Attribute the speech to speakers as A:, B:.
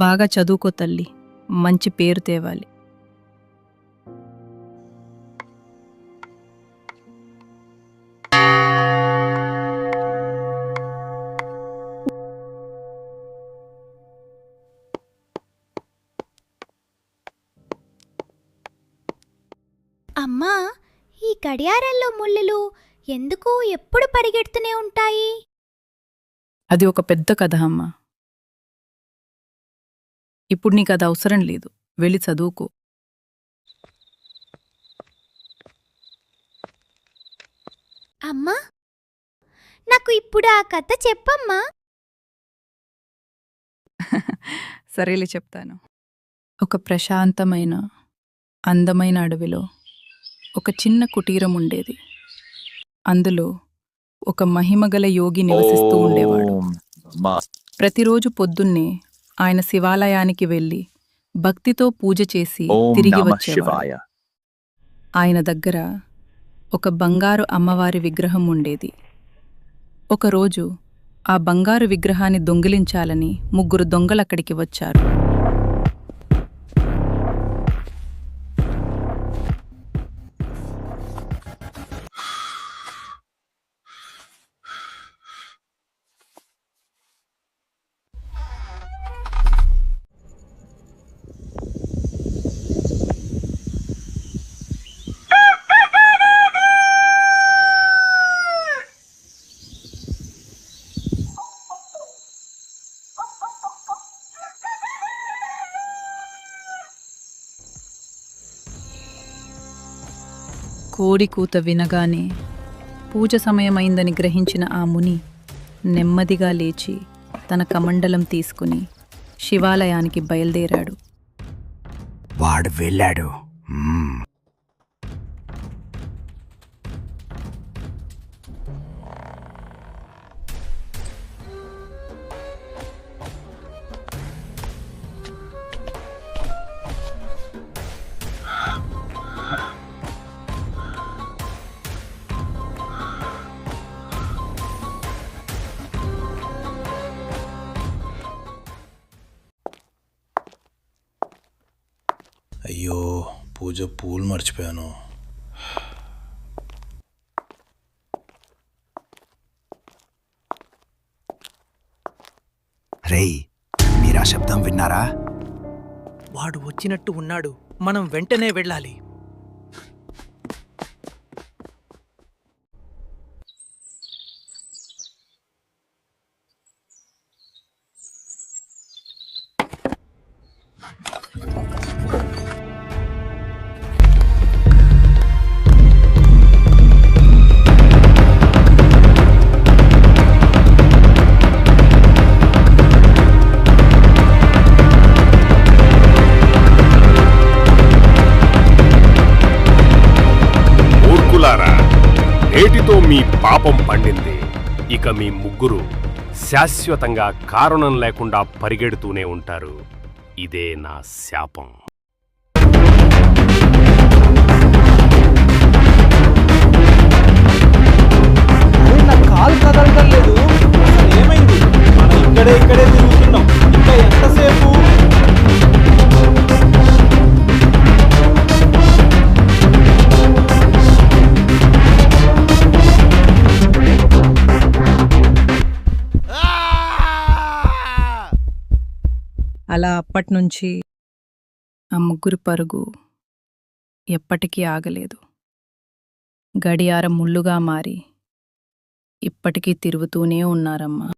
A: బాగా చదువుకో తల్లి, మంచి పేరు తేవాలి.
B: అమ్మా, ఈ గడియారంలో ముళ్ళులు ఎందుకు ఎప్పుడు పరిగెడుతూనే ఉంటాయి?
A: అది ఒక పెద్ద కథ అమ్మా. ఇప్పుడు నీకు అది అవసరం లేదు, వెళ్ళి చదువుకో.
B: అమ్మా, నాకు ఇప్పుడు ఆ కథ చెప్పమ్మా.
A: సరేలే చెప్తాను. ఒక ప్రశాంతమైన అందమైన అడవిలో ఒక చిన్న కుటీరం ఉండేది. అందులో ఒక మహిమగల యోగి నివసిస్తూ ఉండేవాడు. ప్రతిరోజు పొద్దున్నే ఆయన శివాలయానికి వెళ్ళి భక్తితో పూజ చేసి తిరిగి వచ్చేవాడు. ఆయన దగ్గర ఒక బంగారు అమ్మవారి విగ్రహం ఉండేది. ఒకరోజు ఆ బంగారు విగ్రహాన్ని దొంగిలించాలని 3 దొంగలక్కడికి వచ్చారు. కోడి కూత వినగానే పూజ సమయమైందని గ్రహించిన ఆ ముని నెమ్మదిగా లేచి తన కమండలం తీసుకుని శివాలయానికి బయలుదేరాడు.
C: వాడు వెళ్ళాడు.
D: అయ్యో, పూజ పూలు మర్చిపోయాను.
C: రేయ్, మీరా శబ్దం విన్నారా?
E: వాడు వచ్చినట్టు ఉన్నాడు. మనం వెంటనే వెళ్ళాలి.
F: నేటితో మీ పాపం పండింది. ఇక మీ ముగ్గురు శాశ్వతంగా కారణం లేకుండా పరిగెడుతూనే ఉంటారు. ఇదే నా శాపం.
G: నా కాలు కదలటం లేదు. అసలు ఏమైంది? మనం ఇక్కడే తిరుగుతున్నాం. ఇంకా ఎంతసేపు?
A: అలా అప్పట్నుంచి ఆ ముగ్గురు పరుగు ఎప్పటికీ ఆగలేదు. గడియారం ముళ్ళుగా మారి ఇప్పటికీ తిరుగుతూనే ఉన్నారమ్మా.